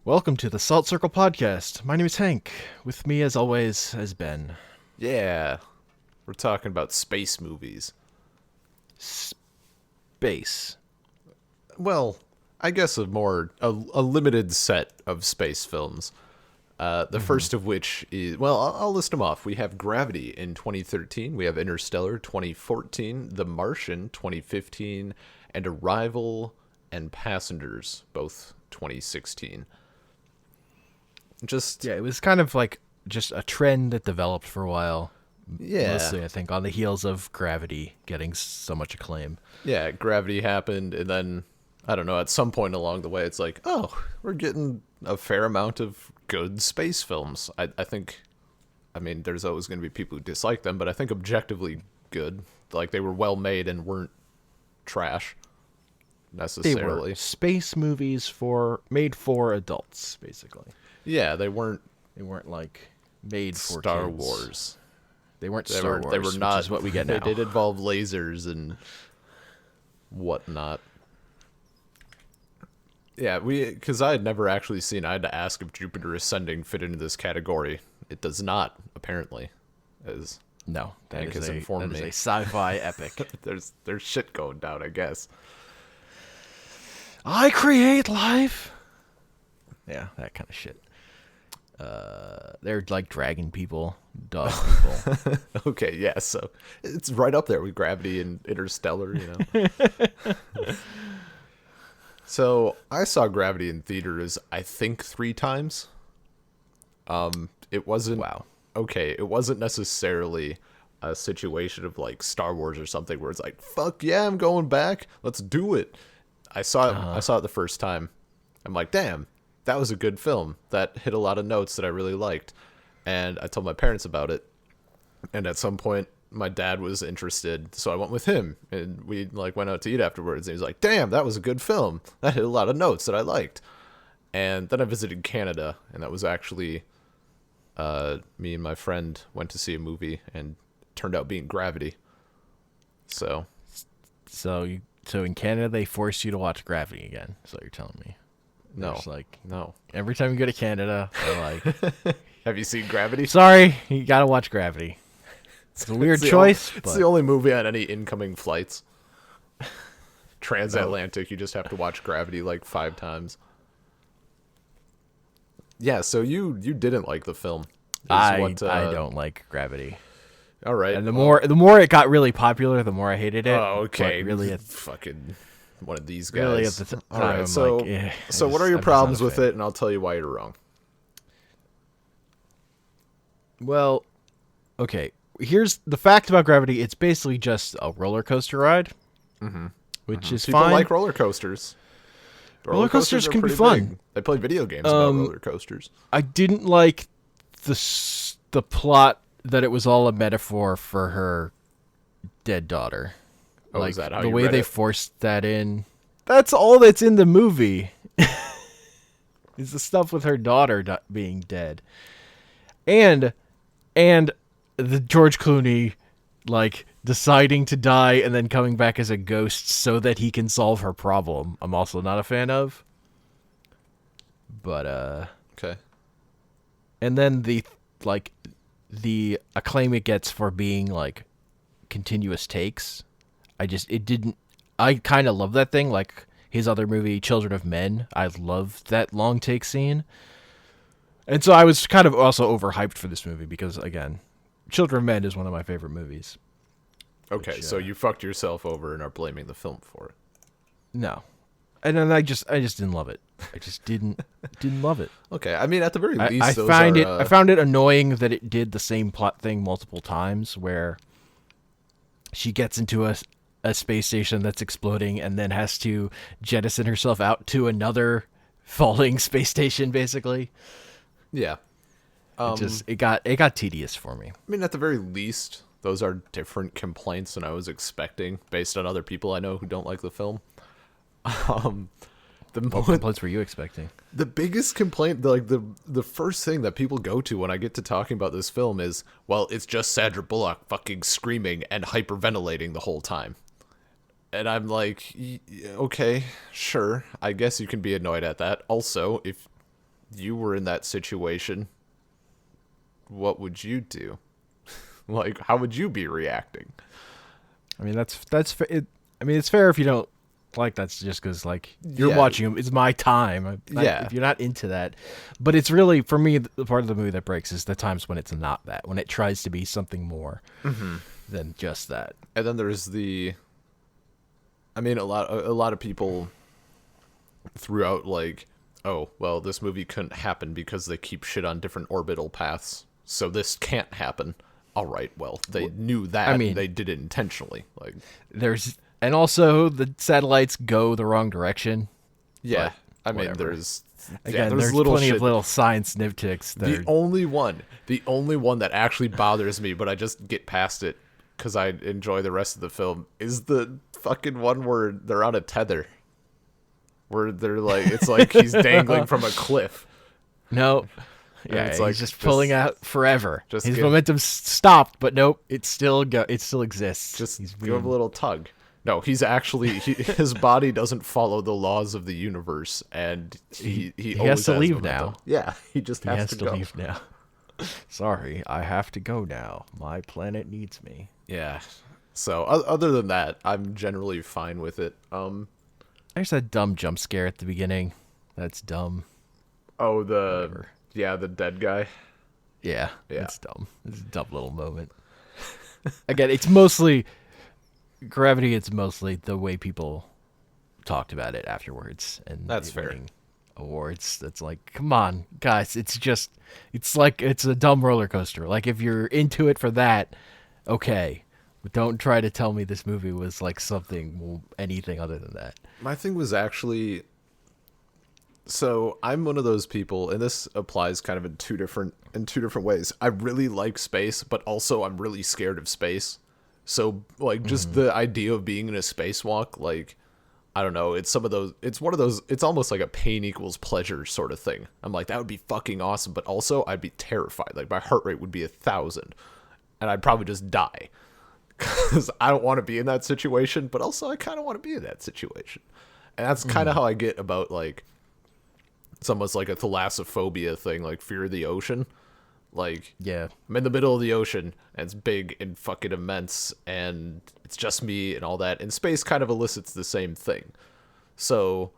Welcome to the Salt Circle Podcast. My name is Hank. With me, as always, is Ben. Yeah, we're talking about space movies. Space. Well, I guess a limited set of space films. The first of which is, well, I'll list them off. We have Gravity in 2013. We have Interstellar 2014. The Martian 2015. And Arrival and Passengers, both 2016. It was kind of like just a trend that developed for a while. Yeah. Mostly, I think, on the heels of Gravity getting so much acclaim. Yeah, Gravity happened, and then, I don't know, at some point along the way, it's like, oh, we're getting a fair amount of good space films. I think, there's always going to be people who dislike them, but I think objectively good. Like, they were well made and weren't trash, necessarily. They were space movies made for adults, basically. Yeah, they weren't like made for Star kids. Wars. They weren't Star Wars. They were not. Which is what we get now. They did involve lasers and whatnot. Yeah, because I had never actually seen. I had to ask if Jupiter Ascending fit into this category. It does not, apparently. As No, Hank has informed me. That is a sci-fi epic. There's shit going down, I guess. I create life. Yeah, that kind of shit. They're like dragon people, dog people. Okay, yeah, so it's right up there with Gravity and Interstellar, you know. So I saw Gravity in theaters, I think 3 times. It wasn't Okay. It wasn't necessarily a situation of like Star Wars or something where it's like, fuck yeah, I'm going back. Let's do it. I saw it the first time. I'm like, damn, that was a good film. That hit a lot of notes that I really liked. And I told my parents about it. And at some point, my dad was interested, so I went with him. And we like went out to eat afterwards. And he was like, damn, that was a good film. That hit a lot of notes that I liked. And then I visited Canada, and that was actually me and my friend went to see a movie, and it turned out being Gravity. So in Canada they force you to watch Gravity again. That's what you're telling me. No, no. Every time you go to Canada, they're like, have you seen Gravity? Sorry, you gotta watch Gravity. It's a weird choice. It's the only movie on any incoming flights. Transatlantic, you just have to watch Gravity like 5 times. Yeah, so you didn't like the film. I don't like Gravity. All right. And the more it got really popular, the more I hated it. Oh, okay. But really, fucking one of these guys. Really, at the time, all right. So what are your problems with it? And I'll tell you why you're wrong. Well, okay. Here's the fact about Gravity. It's basically just a roller coaster ride, which is People fine. like roller coasters. Roller coasters can be fun. Big. I play video games about roller coasters. I didn't like the plot that it was all a metaphor for her dead daughter. Oh, like is that how the you way read they it? forced that in. That's all that's in the movie. Is the stuff with her daughter being dead, and the George Clooney like deciding to die and then coming back as a ghost so that he can solve her problem. I'm also not a fan of. But Okay. and then the acclaim it gets for being like continuous takes. I kind of love that thing. Like his other movie, Children of Men, I love that long take scene. And so I was kind of also overhyped for this movie because, again, Children of Men is one of my favorite movies. Okay, so you fucked yourself over and are blaming the film for it. No. And then I just didn't love it. I just didn't love it. Okay, I mean, at the very least, I found it annoying that it did the same plot thing multiple times, where she gets into a space station that's exploding and then has to jettison herself out to another falling space station, basically. Yeah. It got tedious for me. I mean, at the very least, those are different complaints than I was expecting, based on other people I know who don't like the film. What complaints were you expecting? The biggest complaint, like the first thing that people go to when I get to talking about this film is, well, it's just Sandra Bullock fucking screaming and hyperventilating the whole time. And I'm like, okay, sure. I guess you can be annoyed at that. Also, if you were in that situation, what would you do? Like, how would you be reacting? I mean, I mean, it's fair if you don't like that's just because like you're Yeah. watching them. It's my time. Yeah. If you're not into that, but it's really for me the part of the movie that breaks is the times when it's not that, when it tries to be something more than just that. And then there's I mean, a lot of people threw out like, oh, well, this movie couldn't happen because they keep shit on different orbital paths, so this can't happen. All right, well, they knew that. I mean, and they did it intentionally. Like, and also the satellites go the wrong direction. yeah, I mean, whatever. there's There's little plenty shit. of little science nitpicks. The only one that actually bothers me, but I just get past it because I enjoy the rest of the film, is the fucking one where they're on a tether, where they're like, it's like he's dangling from a cliff. No. Yeah, it's he's like, just pulling out forever. just His give- momentum stopped, but nope, it still exists. Just he's give him a little tug. No, he's actually his body doesn't follow the laws of the universe, and he has always to has leave momentum. now. Yeah, he just He has, has to to go. leave now. Sorry, I have to go now. My planet needs me. Yeah. So other than that, I'm generally fine with it. There's that dumb jump scare at the beginning. That's dumb. Oh, Whatever. the dead guy. Yeah, Yeah. it's dumb. It's a dumb little moment. Again, it's mostly Gravity. It's mostly the way people talked about it afterwards, and That's it fair. winning awards. That's like, come on, guys. It's like it's a dumb roller coaster. Like if you're into it for that, okay, but don't try to tell me this movie was like anything other than that. My thing was actually, so I'm one of those people, and this applies kind of in two different ways. I really like space, but also I'm really scared of space. So like just the idea of being in a spacewalk, like, I don't know, it's one of those, it's almost like a pain equals pleasure sort of thing. I'm like, that would be fucking awesome, but also I'd be terrified. Like my heart rate would be 1,000, and I'd probably just die because I don't want to be in that situation, but also I kind of want to be in that situation. And that's kind of how I get about like, it's almost like a thalassophobia thing, like fear of the ocean. Like, Yeah, I'm in the middle of the ocean, and it's big and fucking immense, and it's just me and all that. And space kind of elicits the same thing. So,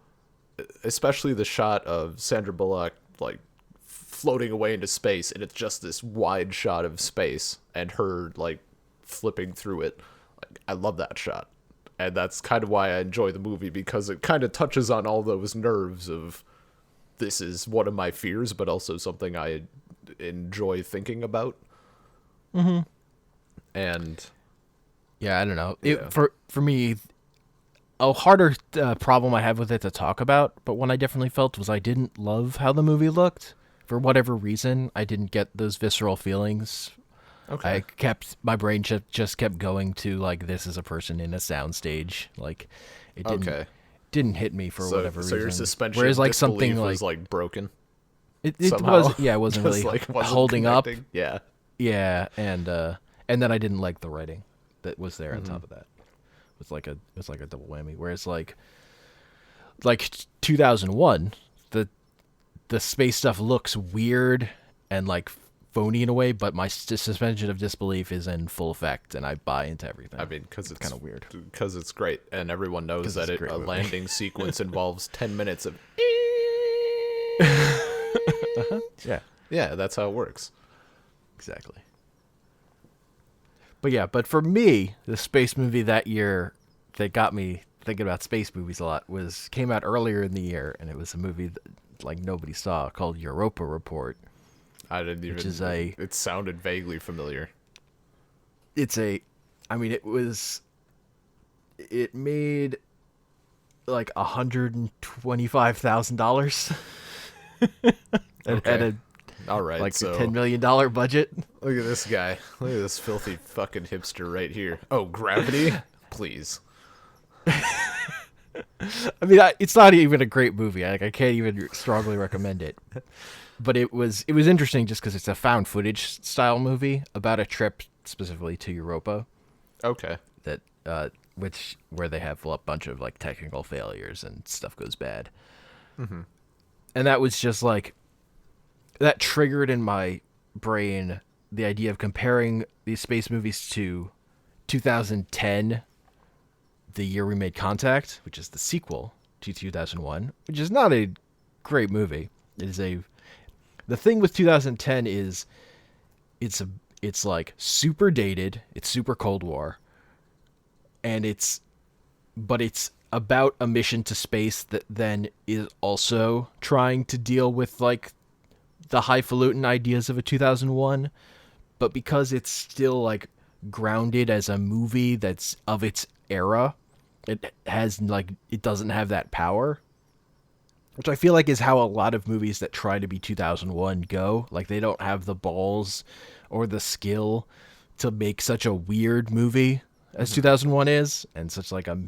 especially the shot of Sandra Bullock, like, floating away into space, and it's just this wide shot of space, and her, like, flipping through it. Like, I love that shot. And that's kind of why I enjoy the movie, because it kind of touches on all those nerves of, this is one of my fears, but also something I enjoy thinking about. And yeah. I don't know. Yeah. For me, a harder problem I have with it to talk about, but one I definitely felt was I didn't love how the movie looked. For whatever reason, I didn't get those visceral feelings. okay, My brain just kept going to like, this is a person in a soundstage. Like it didn't hit me for whatever reason. so your suspension Whereas of like disbelief something was like like broken. it somehow. was, yeah, it wasn't Just, really like, wasn't holding up. connecting. Yeah. Yeah, and then I didn't like the writing that was there on top of that. It was like a double whammy. Whereas like 2001, the space stuff looks weird and like phony in a way, but my suspension of disbelief is in full effect, and I buy into everything. I mean, because it's kind of weird. Because it's great, and everyone knows 'Cause that it's a a great movie. landing sequence involves 10 minutes of. Yeah, Yeah, that's how it works. exactly. But for me, the space movie that year that got me thinking about space movies a lot came out earlier in the year, and it was a movie that like nobody saw called Europa Report. I didn't even. Which is it sounded vaguely familiar. It made like $125,000. It had a All right, like so a $10 million budget. look at this guy. Look at this filthy fucking hipster right here. Oh, Gravity? Please. I mean, it's not even a great movie. I can't even strongly recommend it. But it was interesting just because it's a found footage style movie about a trip specifically to Europa Okay. that where they have a bunch of like technical failures and stuff goes bad. And that was just like that triggered in my brain the idea of comparing these space movies to 2010, the year we made Contact, which is the sequel to 2001, which is not a great movie. It is a the thing with 2010 is it's like super dated, it's super Cold War, and it's about a mission to space that then is also trying to deal with like the highfalutin ideas of a 2001, but because it's still like grounded as a movie that's of its era, it doesn't have that power, which I feel like is how a lot of movies that try to be 2001 go. Like they don't have the balls or the skill to make such a weird movie as 2001 is, and such like a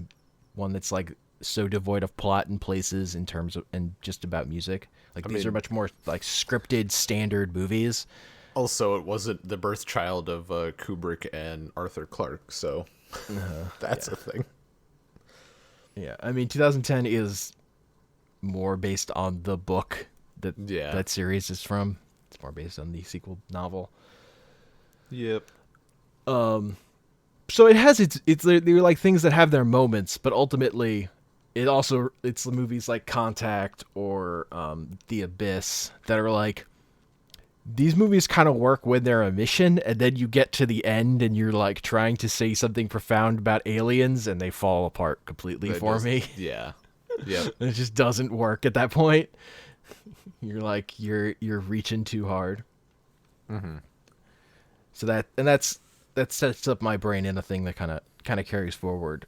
one that's like so devoid of plot in places in terms of and just about music. Like these are much more like scripted standard movies. Also, it wasn't the birth child of Kubrick and Arthur Clarke, so that's a thing. Yeah, I mean 2010 is more based on the book that series is from. It's more based on the sequel novel. Yep. So it has they're like things that have their moments, but ultimately it's the movies like Contact or The Abyss that are like, these movies kind of work when they're a mission, and then you get to the end and you're like trying to say something profound about aliens and they fall apart completely for me. Yeah. Yeah. It just doesn't work at that point. You're like you're reaching too hard. Mm-hmm. So that sets up my brain in a thing that kind of carries forward.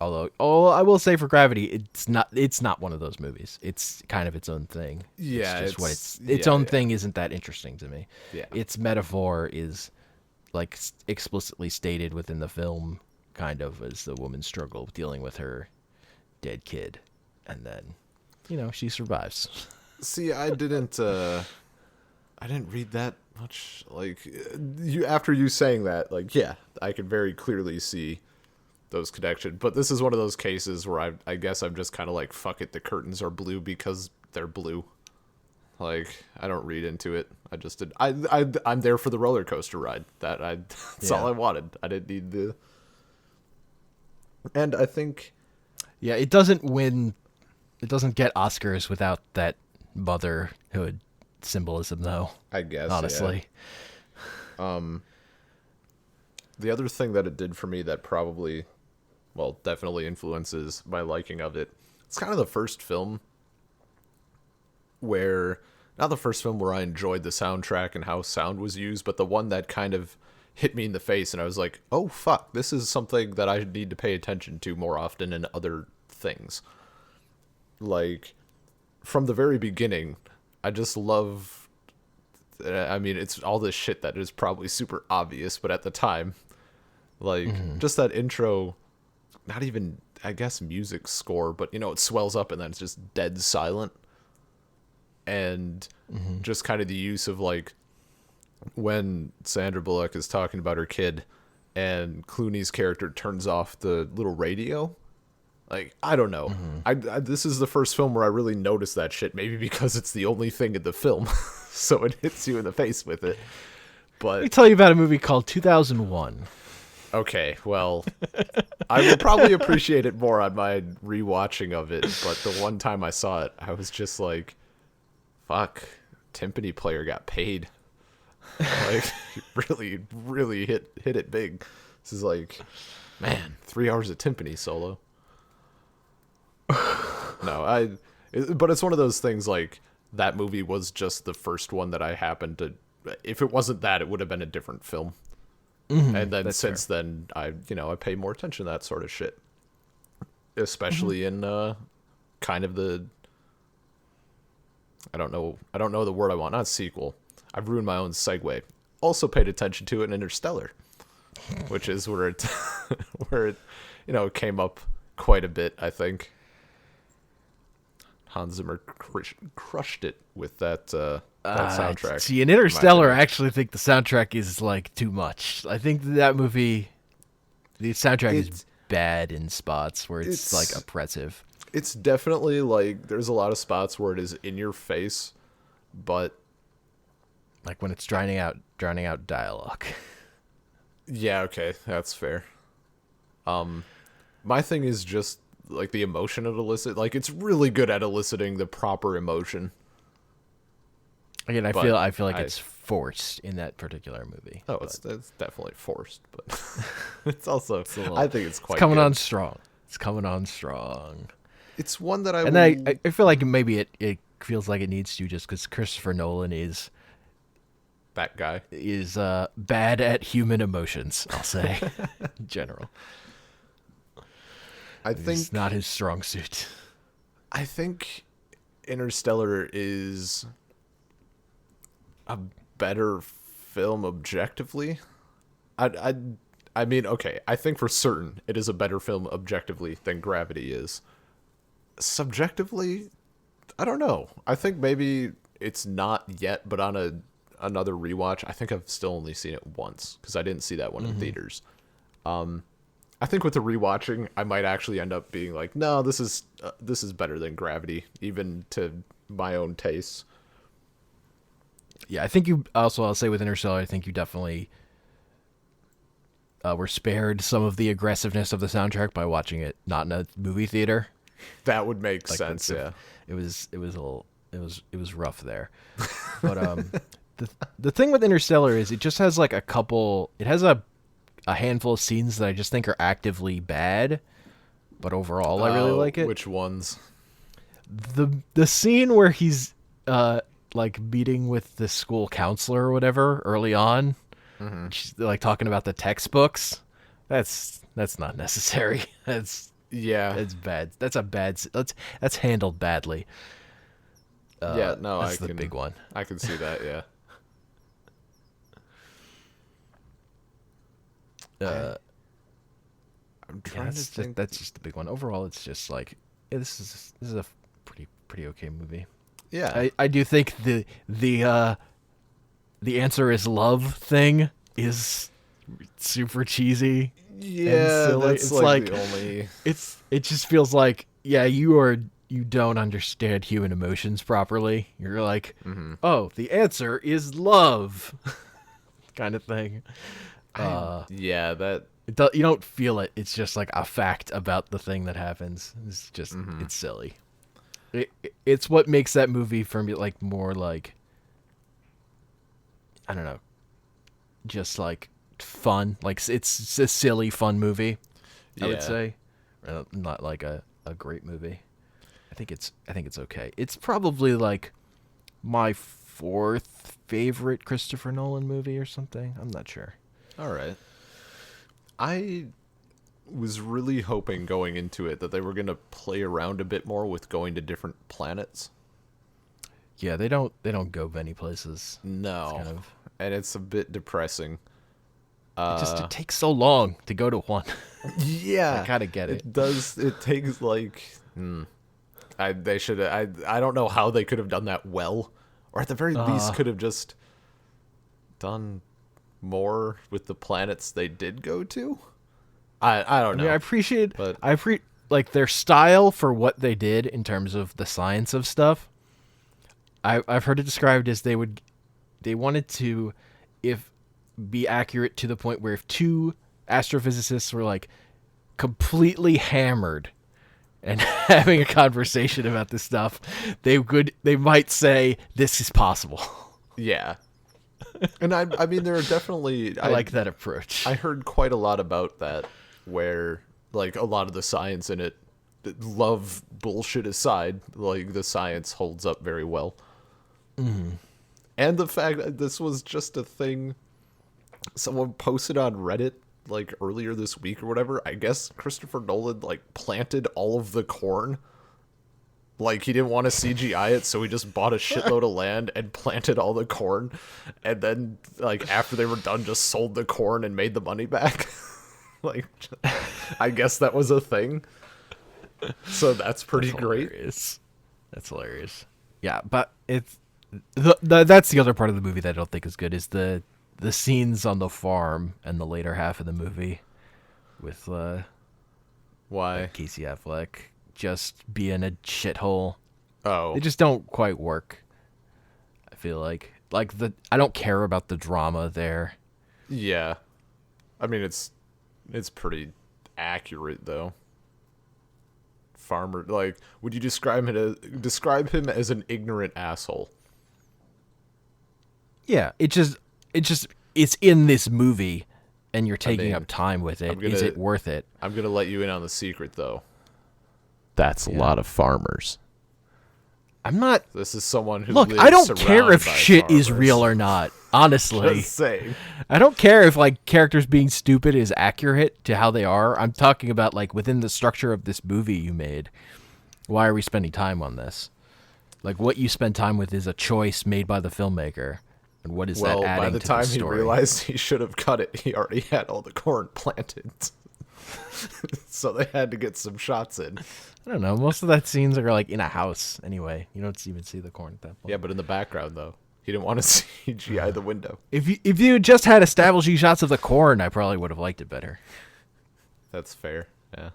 Although, I will say for Gravity, it's not one of those movies. It's kind of its own thing. Yeah, it's just its own thing isn't that interesting to me. Yeah, its metaphor is like explicitly stated within the film, kind of as the woman's struggle with dealing with her dead kid, and then she survives. See, I didn't read that much. Like after you saying that, like I could very clearly see those connections. But this is one of those cases where I guess I'm just kind of like, fuck it, the curtains are blue because they're blue. Like I don't read into it. I just did. I'm there for the roller coaster ride. That's all I wanted. I didn't need the. And I think, it doesn't win. It doesn't get Oscars without that motherhood symbolism, though. I guess, honestly. Yeah. The other thing that it did for me that probably, definitely influences my liking of it. It's kind of the first film not the first film where I enjoyed the soundtrack and how sound was used, but the one that kind of hit me in the face and I was like, oh fuck, this is something that I need to pay attention to more often in other things. Like, from the very beginning, I just love, I mean, it's all this shit that is probably super obvious, but at the time, like, just that intro, not even, I guess, music score, but, it swells up and then it's just dead silent. And just kind of the use of, like, when Sandra Bullock is talking about her kid and Clooney's character turns off the little radio. Like, I don't know. I this is the first film where I really noticed that shit, maybe because it's the only thing in the film. So it hits you in the face with it. But let me tell you about a movie called 2001. Okay, well, I will probably appreciate it more on my rewatching of it, but the one time I saw it, I was just like, fuck, timpani player got paid. Like, really, really hit it big. This is like, man, 3 hours of timpani solo. No, but it's one of those things, like, that movie was just the first one that I happened to, if it wasn't that, it would have been a different film. And then since then, I pay more attention to that sort of shit. Especially in kind of the, I don't know the word I want, not sequel. I've ruined my own segue. Also paid attention to it in Interstellar, which is where it came up quite a bit, I think. Hans Zimmer crushed it with that soundtrack. See, in Interstellar, I actually think the soundtrack is like too much. I think that movie, the soundtrack is bad in spots where it's like oppressive. It's definitely like there's a lot of spots where it is in your face, but Like when it's drowning out dialogue. Yeah, okay, that's fair. My thing is just like the emotion it elicits. Like it's really good at eliciting the proper emotion. Again, I But feel like it's forced in that particular movie. Oh, it's definitely forced, but it's also. I think it's quite. It's coming good. on strong. It's coming on strong. It's one that And then I feel like maybe it feels like it needs to just because Christopher Nolan is that guy is bad at human emotions. I'll say, in general. I think it's not his strong suit. I think Interstellar is a better film objectively. I mean, okay, I think for certain it is a better film objectively than Gravity is. Subjectively, I don't know. I think maybe it's not yet, but on another rewatch, I think I've still only seen it once because I didn't see that one in theaters. I think with the rewatching, I might actually end up being like, no, this is better than Gravity, even to my own tastes. Yeah, I think you also, I'll say with Interstellar, I think you definitely were spared some of the aggressiveness of the soundtrack by watching it not in a movie theater. That would make sense. Yeah, it was rough there, but the thing with Interstellar is it just has like it has a handful of scenes that I just think are actively bad, but overall I really like it. Which ones? The scene where he's like meeting with the school counselor or whatever early on, she's like talking about the textbooks. That's not necessary. That's bad. That's handled badly. That's the big one. I can see that. Yeah. I'm trying to think. That's just the big one. Overall, it's just like this is a pretty okay movie. Yeah, I do think the answer is love thing is super cheesy. Yeah, silly. that's It's like the only. It just feels like you don't understand human emotions properly. You're like, oh, the answer is love, kind of thing. Yeah, that. You don't feel it. It's just like a fact about the thing that happens. It's just it's silly. It's what makes that movie for me like more like, I don't know, just like fun. Like it's a silly fun movie. I would say, not like a great movie. I think it's okay. It's probably like my fourth favorite Christopher Nolan movie or something. I'm not sure. All right. I was really hoping going into it that they were going to play around a bit more with going to different planets. Yeah, they don't go many places. No. And it's a bit depressing. It takes so long to go to one. Yeah. I kind of get it. It does. It takes like they should I don't know how they could have done that well, or at the very least could have just done more with the planets they did go to. I don't know. I appreciate like their style for what they did in terms of the science of stuff. I've heard it described as they wanted to be accurate to the point where if two astrophysicists were like completely hammered and having a conversation about this stuff, they might say this is possible. Yeah. And I mean, there are definitely... I like that approach. I heard quite a lot about that, where, like, a lot of the science in it, love bullshit aside, like, the science holds up very well. Mm-hmm. And the fact that this was just a thing someone posted on Reddit, like, earlier this week or whatever. I guess Christopher Nolan, like, planted all of the corn. Like, he didn't want to CGI it, so he just bought a shitload of land and planted all the corn. And then, like, after they were done, just sold the corn and made the money back. Like, I guess that was a thing. So that's pretty great. That's hilarious. Yeah, but it's... that's the other part of the movie that I don't think is good, is the scenes on the farm and the later half of the movie with Why? Casey Affleck just being a shithole. Oh. They just don't quite work, I feel like. Like I don't care about the drama there. Yeah. I mean, it's pretty accurate though. Farmer, like, would you describe him as an ignorant asshole? Yeah, it's in this movie, and you're taking up time with it. Is it worth it? I'm gonna let you in on the secret though. That's a lot of farmers. I'm not. This is someone who Look. lives I don't care if shit farmers. is real or not. Honestly, Just saying. I don't care if like characters being stupid is accurate to how they are. I'm talking about like within the structure of this movie you made. Why are we spending time on this? Like what you spend time with is a choice made by the filmmaker, and what is that adding to the story? Well, by the time he realized he should have cut it, he already had all the corn planted. So they had to get some shots in. I don't know. Most of that scenes are like in a house anyway. You don't even see the corn at that point. Yeah, but in the background though, he didn't want to CGI the window. If you just had establishing shots of the corn, I probably would have liked it better. That's fair. Yeah.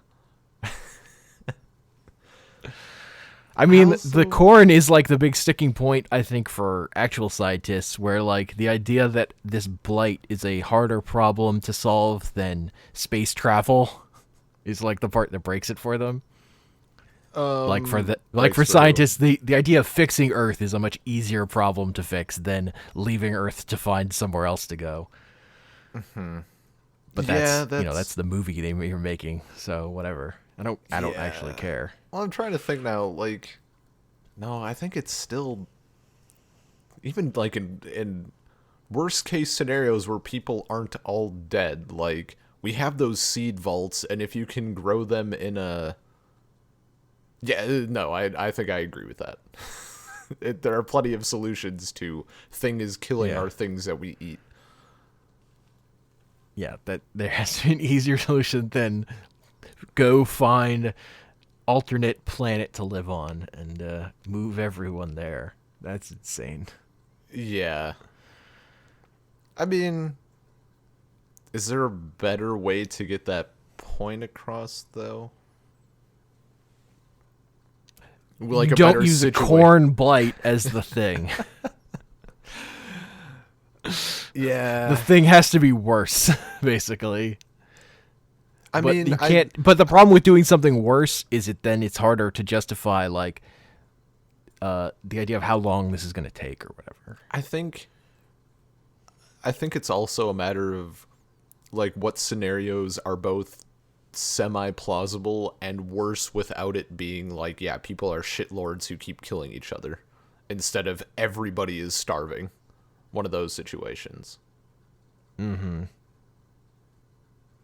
I mean, the corn is like the big sticking point, I think, for actual scientists, where like the idea that this blight is a harder problem to solve than space travel is like the part that breaks it for them. For scientists, the idea of fixing Earth is a much easier problem to fix than leaving Earth to find somewhere else to go. Mm-hmm. But that's the movie they were making, so whatever. I don't actually care. Well, I'm trying to think now. Like, no, I think it's still even like in worst case scenarios where people aren't all dead. Like, we have those seed vaults, and if you can grow them in a I think I agree with that. There are plenty of solutions to things killing our things that we eat. Yeah, that there has to be an easier solution than go find alternate planet to live on and move everyone there. That's insane. Yeah. I mean, is there a better way to get that point across, though? Like you don't use a corn blight as the thing. Yeah. The thing has to be worse, basically. I mean, you can't. But the problem with doing something worse is it's harder to justify like the idea of how long this is going to take or whatever. I think it's also a matter of like what scenarios are both semi-plausible and worse without it being like, yeah, people are shitlords who keep killing each other instead of everybody is starving. One of those situations. Mm-hmm.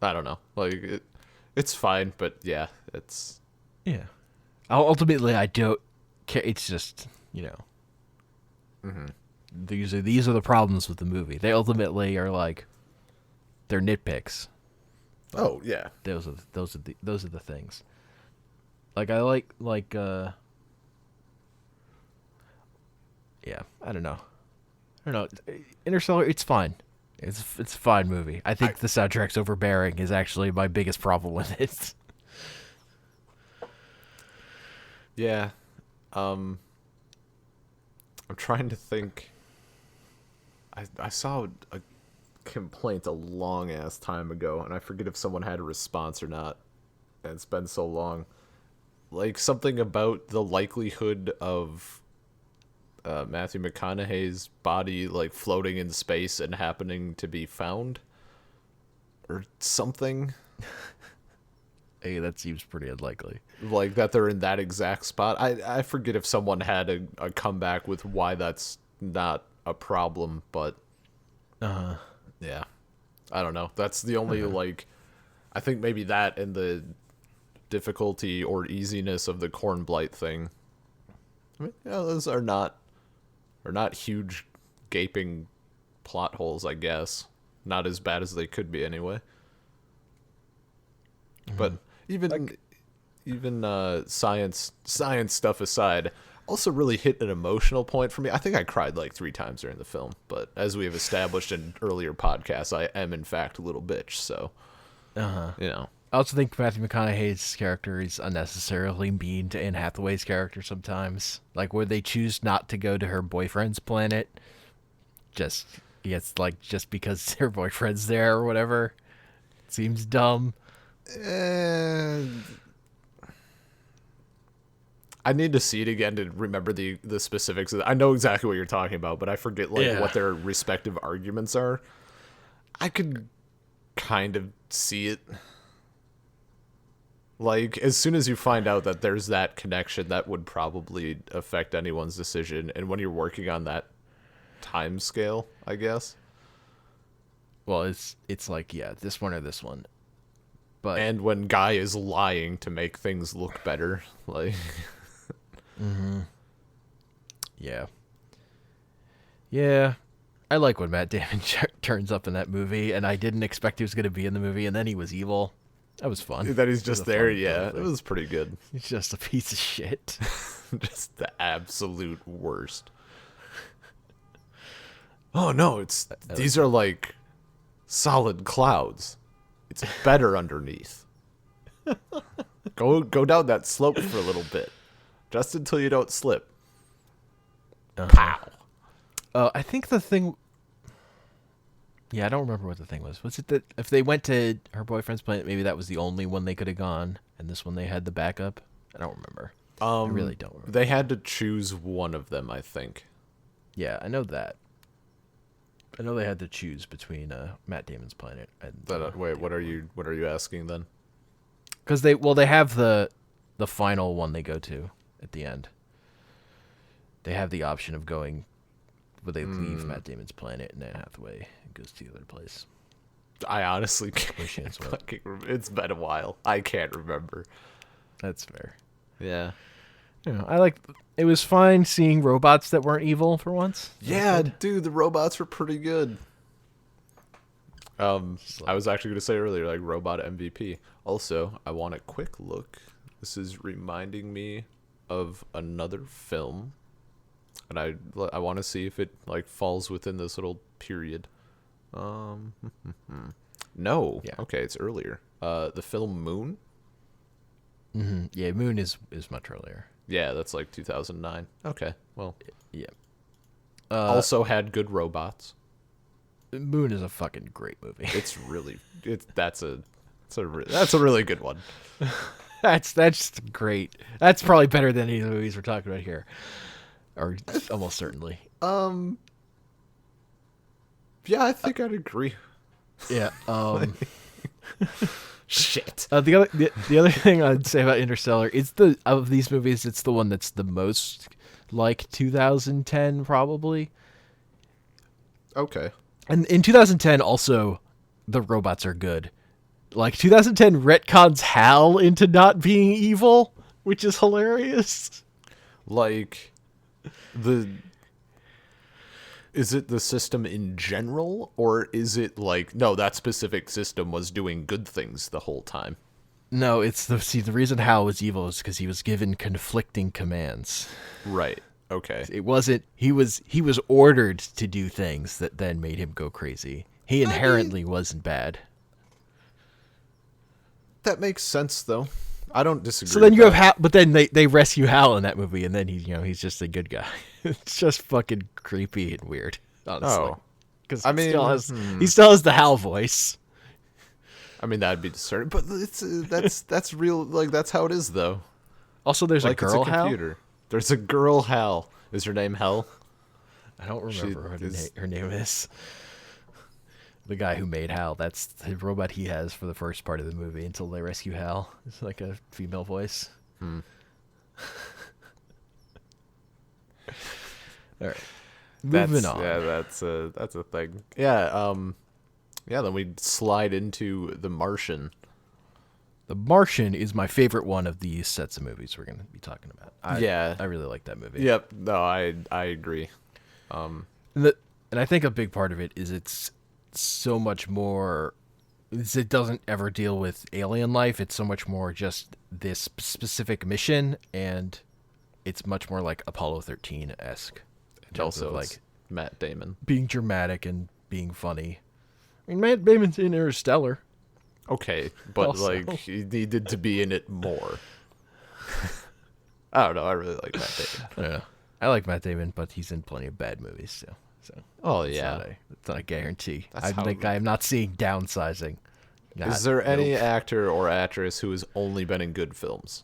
I don't know. Like, it's fine, but yeah, it's... Yeah. Ultimately, I don't care. It's just, Mm-hmm. These are the problems with the movie. They ultimately are like, they're nitpicks. Oh, yeah. Those are the things. Like, I like yeah, I don't know. Interstellar, it's fine. It's a fine movie. I think the soundtrack's overbearing is actually my biggest problem with it. Yeah. I'm trying to think. I saw a complaint a long ass time ago, and I forget if someone had a response or not. And it's been so long. Like something about the likelihood of Matthew McConaughey's body like floating in space and happening to be found, or something. Hey, that seems pretty unlikely. Like that they're in that exact spot. I forget if someone had a comeback with why that's not a problem, but yeah, I don't know. That's the only like, I think maybe that and the difficulty or easiness of the corn blight thing. I mean, those are not huge gaping plot holes, I guess. Not as bad as they could be anyway. Mm-hmm. But even science stuff aside, also really hit an emotional point for me. I think I cried like 3 times during the film, but as we have established in earlier podcasts, I am in fact a little bitch, so I also think Matthew McConaughey's character is unnecessarily mean to Anne Hathaway's character sometimes. Like where they choose not to go to her boyfriend's planet just it's like just because their boyfriend's there or whatever. Seems dumb. I need to see it again to remember the specifics. I know exactly what you're talking about, but I forget what their respective arguments are. I could kind of see it. Like, as soon as you find out that there's that connection, that would probably affect anyone's decision. And when you're working on that time scale, I guess. Well, it's like, yeah, this one or this one. But and when Guy is lying to make things look better, like yeah. Yeah. I like when Matt Damon turns up in that movie, and I didn't expect he was going to be in the movie, and then he was evil. That was fun. That he's just there, yeah. It was pretty good. He's just a piece of shit. Just the absolute worst. Oh no, these are like solid clouds. It's better underneath. Go down that slope for a little bit. Just until you don't slip. Pow. I think the thing... Yeah, I don't remember what the thing was. Was it that if they went to her boyfriend's planet, maybe that was the only one they could have gone, and this one they had the backup? I don't remember. I really don't remember. They had to choose one of them, I think. Yeah, I know that. I know they had to choose between Matt Damon's planet and. Wait, what are you asking then? Because they have the final one they go to at the end. They have the option of going, where they leave Matt Damon's planet, and Anne Hathaway goes to the other place. I honestly can't fucking remember. It's been a while. I can't remember. That's fair. Yeah. You know, it was fine seeing robots that weren't evil for once. Yeah, dude, the robots were pretty good. I was actually going to say earlier, like, robot MVP. Also, I want a quick look. This is reminding me of another film, and I want to see if it like falls within this little period. No. Yeah. Okay, it's earlier. The film Moon. Mm-hmm. Yeah, Moon is much earlier. Yeah, that's like 2009. Okay, well. Yeah. Also had good robots. Moon is a fucking great movie. It's really that's a really good one. That's great. That's probably better than any of the movies we're talking about here, or almost certainly. Yeah, I think I'd agree. Yeah. Shit. The other thing I'd say about Interstellar is of these movies, it's the one that's the most like 2010 probably. Okay. And in 2010 also the robots are good. Like 2010 retcons Hal into not being evil, which is hilarious. Like is it the system in general, or is it like, no, that specific system was doing good things the whole time? No, it's the reason Hal was evil is because he was given conflicting commands. Right. Okay. It wasn't he was ordered to do things that then made him go crazy. He inherently wasn't bad. That makes sense though. I don't disagree. So then you have Hal, but then they rescue Hal in that movie, and then he's just a good guy. It's just fucking creepy and weird, honestly. Because he still has the Hal voice. I mean, that'd be discerning, but that's real. Like, that's how it is, though. Also, there's a girl Hal. There's a girl Hal. Is her name Hel? I don't remember what her name is. The guy who made Hal, that's the robot he has for the first part of the movie until they rescue Hal. It's like a female voice. All right. Moving on. Yeah, that's a thing. Yeah, then we slide into The Martian. The Martian is my favorite one of these sets of movies we're going to be talking about. I really like that movie. Yep. No, I agree. And I think a big part of it is it's so much more. It doesn't ever deal with alien life. It's so much more just this specific mission, and it's much more like Apollo 13-esque. Also, like Matt Damon being dramatic and being funny. I mean, Matt Damon's in Interstellar. Okay, but also, like, he needed to be in it more. I don't know. I really like Matt Damon. Yeah, I like Matt Damon, but he's in plenty of bad movies too. So Oh it's yeah. it's not a guarantee. That's I how think I am not seeing downsizing. Is there any actor or actress who has only been in good films?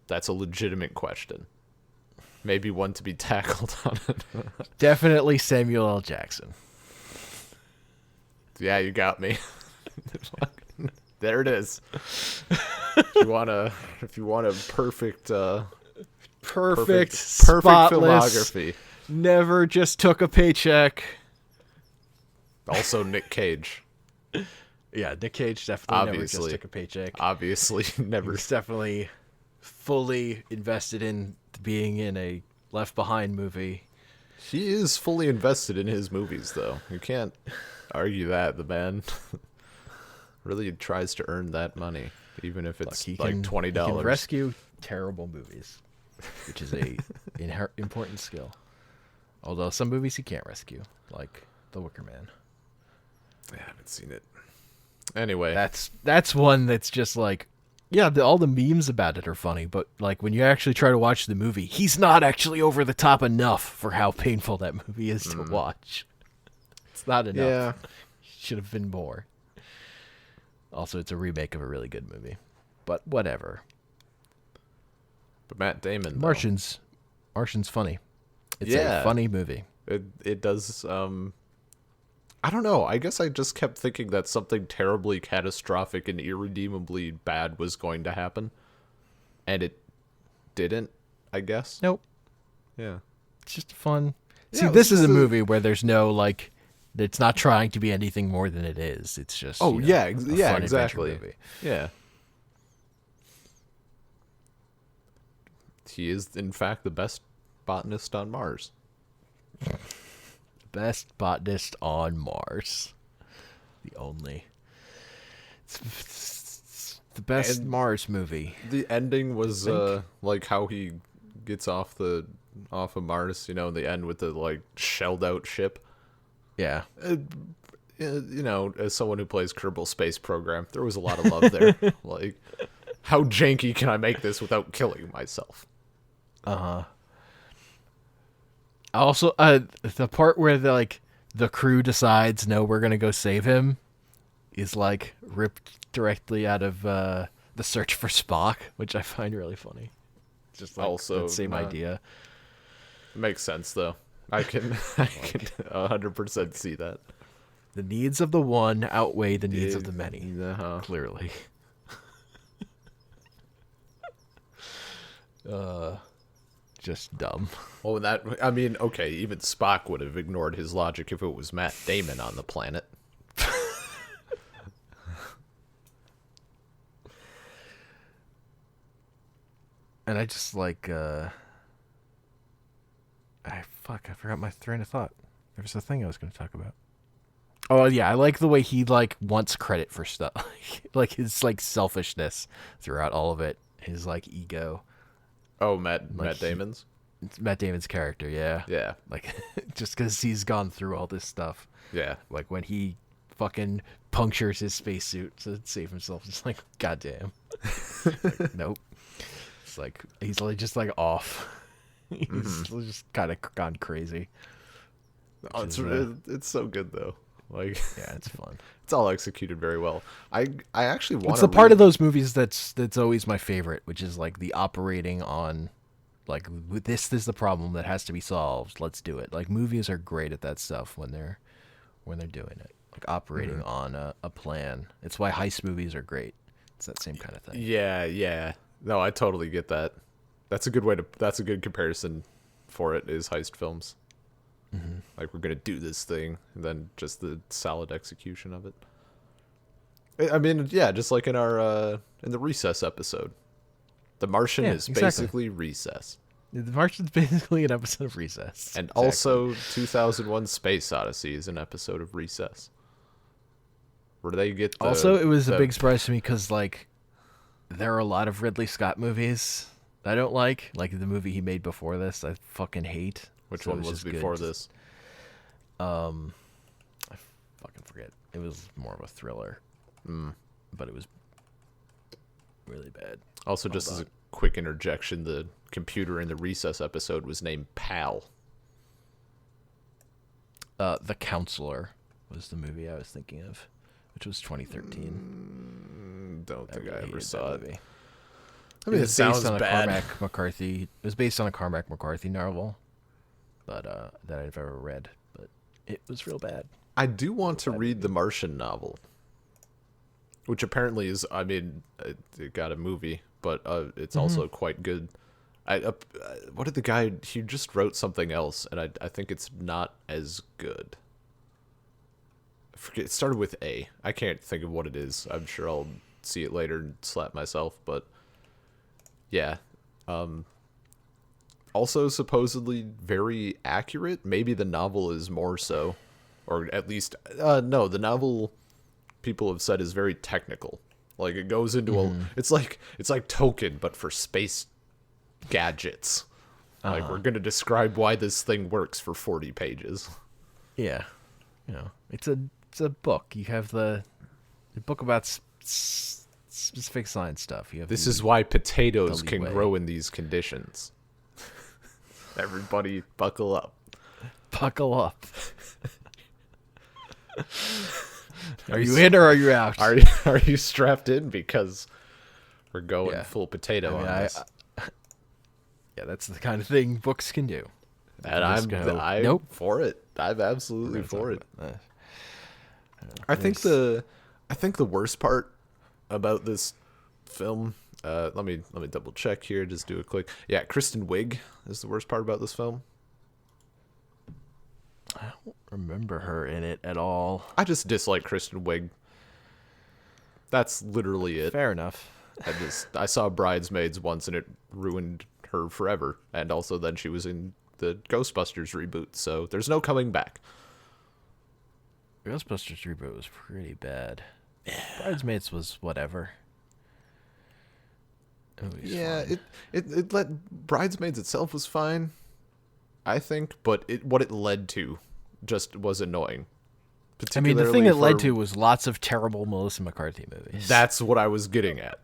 That's a legitimate question. Maybe one to be tackled on it. Definitely Samuel L. Jackson. Yeah, you got me. There it is. If you want a perfect Perfect, spotless filmography. Never just took a paycheck. Also Nick Cage. Yeah, Nick Cage definitely never just took a paycheck. Obviously, never. He's definitely fully invested in being in a Left Behind movie. He is fully invested in his movies, though. You can't argue that. The man really tries to earn that money, even if it's like $20. He can rescue terrible movies, which is a important skill. Although some movies he can't rescue, like The Wicker Man. I haven't seen it. Anyway, that's one that's just like, yeah, all the memes about it are funny, but like when you actually try to watch the movie, he's not actually over the top enough for how painful that movie is to watch. It's not enough. Yeah, should have been more. Also, it's a remake of a really good movie, but whatever. But Matt Damon, Martian's funny. It's a funny movie. It does. I don't know. I guess I just kept thinking that something terribly catastrophic and irredeemably bad was going to happen. And it didn't, I guess. Nope. Yeah. It's just fun. See, this is a movie where there's no, like, it's not trying to be anything more than it is. It's just, fun exactly. movie. Yeah. He is, in fact, the best botanist on Mars. Best botanist on Mars. The only. It's the best Mars movie. The ending was like how he gets off of Mars, in the end with the like shelled out ship. Yeah. As someone who plays Kerbal Space Program, there was a lot of love there. Like, how janky can I make this without killing myself? Uh-huh. Also, the part where the crew decides, no, we're gonna go save him, is like ripped directly out of the Search for Spock, which I find really funny. Just like also the same idea. Makes sense though. I can 100% see that. The needs of the one outweigh the needs of the many. Clearly. Just dumb. Well, okay, even Spock would have ignored his logic if it was Matt Damon on the planet. And I just like, I forgot my train of thought. There was a thing I was going to talk about. Oh yeah, I like the way he wants credit for stuff, like his selfishness throughout all of it. His ego. Oh, Matt Damon's? It's Matt Damon's character, yeah. Yeah. Like, just because he's gone through all this stuff. Yeah. Like, when he fucking punctures his spacesuit to save himself, it's like, goddamn. Nope. It's like, he's just off. He's just kind of gone crazy. Oh, it's so good, though. Like, yeah, it's fun. It's all executed very well. I actually want. It's the part of those movies that's always my favorite, which is like the operating on, like, this is the problem that has to be solved. Let's do it. Like, movies are great at that stuff when they're doing it, like operating on a plan. It's why heist movies are great. It's that same kind of thing. Yeah. No, I totally get that. That's a good comparison for it. Is heist films. Mm-hmm. Like, we're gonna do this thing, and then just the solid execution of it. I mean, yeah, just like in our in the Recess episode, The Martian is basically Recess. The Martian is basically an episode of Recess, and also 2001: Space Odyssey is an episode of Recess, where they get. It was a big surprise to me because there are a lot of Ridley Scott movies I don't like the movie he made before this. I fucking hate. Which one was before this? I fucking forget. It was more of a thriller. But it was really bad. Also, just as a quick interjection, the computer in the Recess episode was named Pal. The Counselor was the movie I was thinking of, which was 2013. Don't think I ever hated saw that it. movie. I mean, it sounds based on bad. a Cormac McCarthy. It was based on a Cormac McCarthy novel, but that I've ever read. But it was real bad. I do want to read the Martian novel, which apparently is. I mean, it got a movie, but it's also quite good. What did the guy? He just wrote something else, and I think it's not as good. I forget. It started with A. I can't think of what it is. I'm sure I'll see it later and slap myself. But yeah, also supposedly very accurate. Maybe the novel is more so, or at least no. The novel people have said is very technical. Like it goes into it's like Token, but for space gadgets. Like we're gonna describe why this thing works for 40 pages. Yeah, it's a book. You have the book about specific science stuff. You have This is why potatoes the can leeway. grow in these conditions. Everybody, buckle up. Buckle up. Are you in or are you out? Are you strapped in? Because we're going full potato on this. Yeah, that's the kind of thing books can do. And I'm nope. for it. I'm absolutely for it. I think the worst part about this film. Let me double check here. Just do a quick. Yeah, Kristen Wiig is the worst part about this film. I don't remember her in it at all. I just dislike Kristen Wiig. That's literally it. Fair enough. I saw Bridesmaids once and it ruined her forever. And also then she was in the Ghostbusters reboot, so there's no coming back. Ghostbusters reboot was pretty bad. Bridesmaids was whatever. It let Bridesmaids itself was fine, I think, but what it led to just was annoying. I mean, the thing it led to was lots of terrible Melissa McCarthy movies. That's what I was getting at.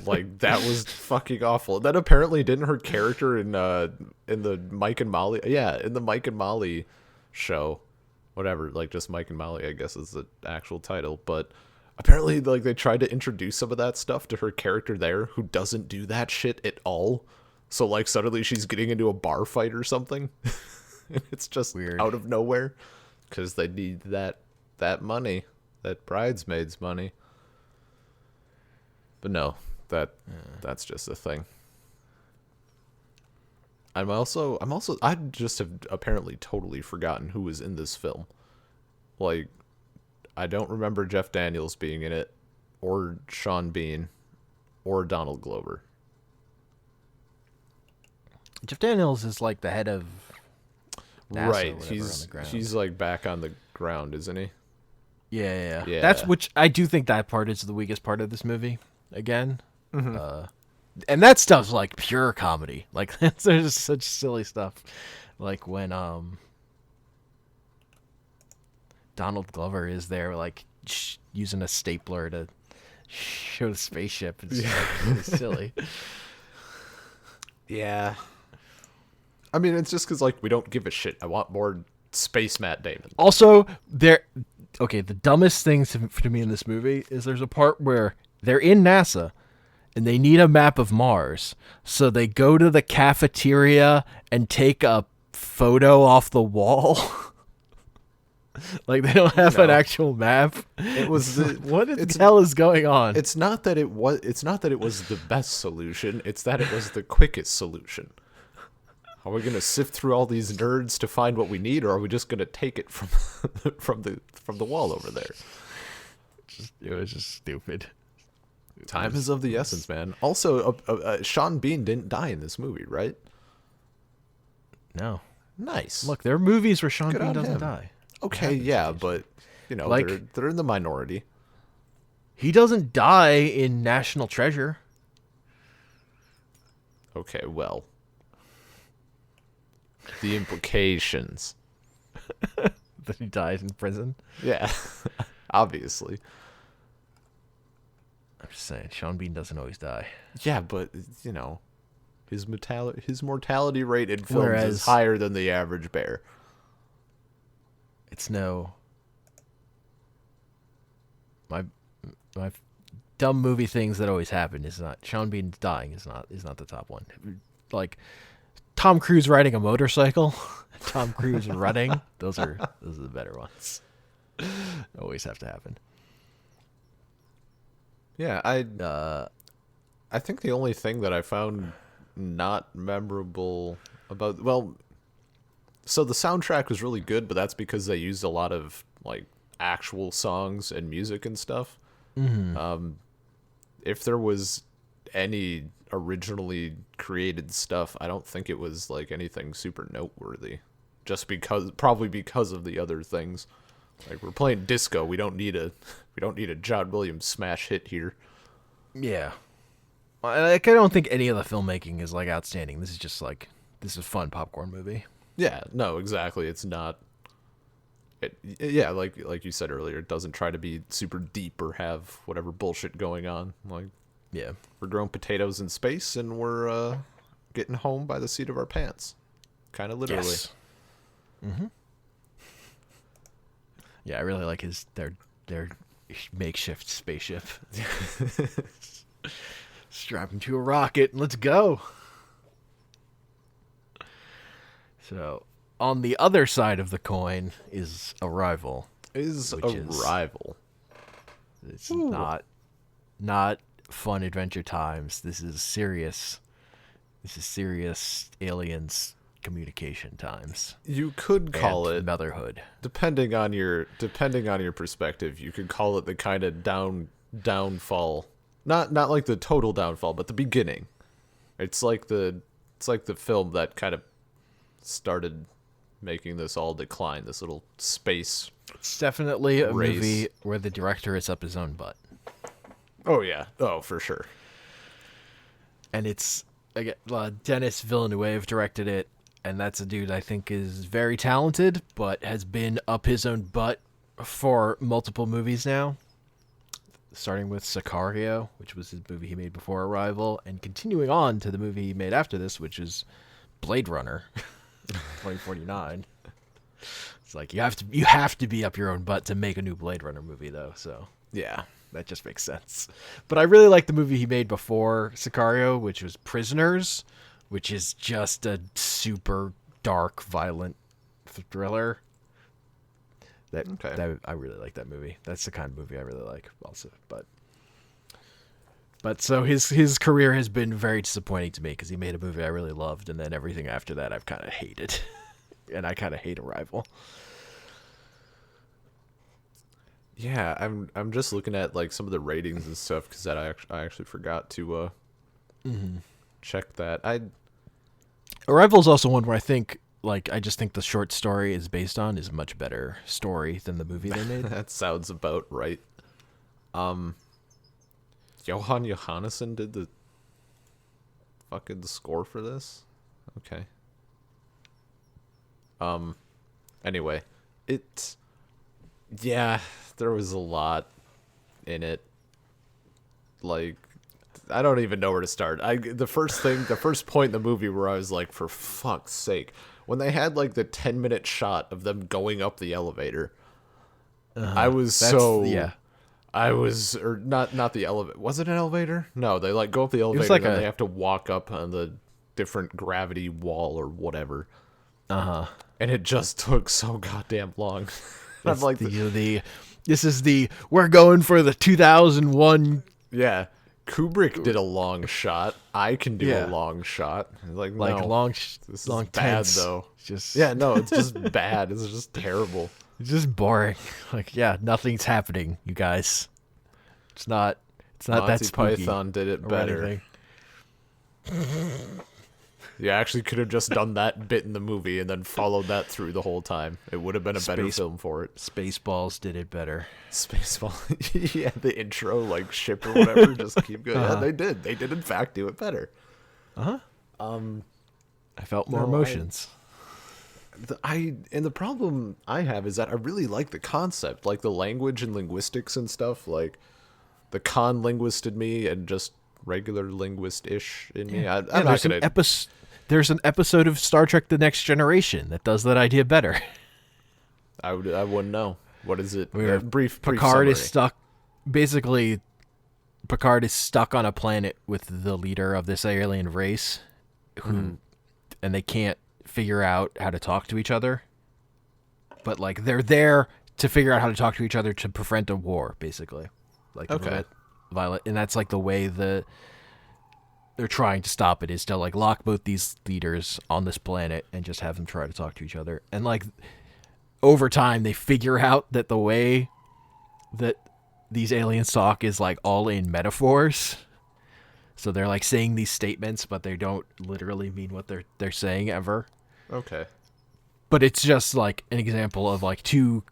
Like that was fucking awful. Then apparently didn't her character in the Mike and Molly, in the Mike and Molly show, whatever, like just Mike and Molly, I guess is the actual title, but apparently like they tried to introduce some of that stuff to her character there, who doesn't do that shit at all. So like suddenly she's getting into a bar fight or something. And it's just weird out of nowhere because they need that money, that Bridesmaids money. But no, that's just a thing. I just have apparently totally forgotten who was in this film. Like, I don't remember Jeff Daniels being in it, or Sean Bean, or Donald Glover. Jeff Daniels is like the head of NASA, right. He's He's like back on the ground, isn't he? Yeah. Yeah. That's which I do think that part is the weakest part of this movie. Again, and that stuff's like pure comedy. Like there's such silly stuff, like when Donald Glover is there, like using a stapler to show the spaceship. It's like really silly. Yeah. I mean, it's just because like we don't give a shit. I want more space Matt Damon. Also, the dumbest thing to me in this movie is there's a part where they're in NASA and they need a map of Mars. So they go to the cafeteria and take a photo off the wall. Like they don't have an actual map. It was what the hell is going on? It's not that it was the best solution. It's that it was the quickest solution. Are we gonna sift through all these nerds to find what we need, or are we just gonna take it from from the wall over there? It was just stupid. Time is of the essence, man. Also, Sean Bean didn't die in this movie, right? No. Nice. Look, there are movies where Sean Good Bean on doesn't him. die. Okay, yeah, but like, they're in the minority. He doesn't die in National Treasure. Okay, well, the implications. That he died in prison. Yeah, obviously. I'm just saying, Sean Bean doesn't always die. Yeah, but his mortality rate in films is higher than the average bear. it's no my my dumb movie things that always happen is not Sean Bean dying is not the top one. Like Tom Cruise riding a motorcycle, Tom Cruise running, those are the better ones. Always have to happen. Yeah, I think the only thing that I found not memorable about, well, so the soundtrack was really good, but that's because they used a lot of like actual songs and music and stuff. If there was any originally created stuff, I don't think it was like anything super noteworthy. Just probably because of the other things. Like we're playing disco, we don't need a John Williams smash hit here. Yeah. Like I don't think any of the filmmaking is like outstanding. This is a fun popcorn movie. Yeah, no, exactly. It's not. Yeah, like you said earlier, it doesn't try to be super deep or have whatever bullshit going on. Like, yeah, we're growing potatoes in space and we're getting home by the seat of our pants, kind of literally. Yes. Yeah, I really like their makeshift spaceship. Strap him to a rocket and let's go. So, on the other side of the coin is Arrival. It's Ooh. not fun adventure times. This is serious aliens communication times. You could call it motherhood. Depending on your perspective, you could call it the kind of downfall. Not like the total downfall, but the beginning. It's like the film that kind of started making this all decline, this little space. It's definitely a race. Movie where the director is up his own butt. Oh yeah. Oh, for sure. And it's Denis Villeneuve directed it, and that's a dude I think is very talented, but has been up his own butt for multiple movies now. Starting with Sicario, which was his movie he made before Arrival, and continuing on to the movie he made after this, which is Blade Runner 2049. It's like you have to be up your own butt to make a new Blade Runner movie, though. So yeah, that just makes sense. But I really like the movie he made before Sicario, which was Prisoners, which is just a super dark, violent thriller. That I really like that movie. That's the kind of movie I really like also. But so his career has been very disappointing to me because he made a movie I really loved, and then everything after that I've kind of hated. And I kind of hate Arrival. Yeah, I'm just looking at like some of the ratings and stuff because I actually forgot to check that. Arrival is also one where I think I just think the short story is based on is a much better story than the movie they made. That sounds about right. Johan Johannesson did the fucking score for this. Okay. Anyway, there was a lot in it. Like, I don't even know where to start. The first point in the movie where I was like, for fuck's sake, when they had like the 10-minute shot of them going up the elevator, I was or not the elevator. Was it an elevator? No, they like go up the elevator and they have to walk up on the different gravity wall or whatever. And it just took so goddamn long. I'm like, this is we're going for the 2001. Yeah. Kubrick did a long shot. I can do a long shot. Like no, this is bad though. It's just bad. It's just terrible. It's just boring. Like, nothing's happening, you guys. It's not that spooky. Python did it better. You actually could have just done that bit in the movie and then followed that through the whole time. It would have been a better film for it. Spaceballs did it better. Spaceball. Yeah, the intro, like, ship or whatever, just keep going. Yeah, they did. They did, in fact, do it better. I felt more emotions. And the problem I have is that I really like the concept, like the language and linguistics and stuff, like the con linguist in me and just regular linguist-ish in me. I'm not going to... There's an episode of Star Trek The Next Generation that does that idea better. I wouldn't know. What is it? Where Brief Picard summary. is stuck. Basically, Picard is stuck on a planet with the leader of this alien race, who, and they can't figure out how to talk to each other. But like they're there to figure out how to talk to each other to prevent a war, basically. Like Okay. violent, and that's like the way they're trying to stop it is to like lock both these leaders on this planet and just have them try to talk to each other. And like over time, they figure out that the way that these aliens talk is like all in metaphors. So they're like saying these statements, but they don't literally mean what they're saying ever. Okay. But it's just like an example of like two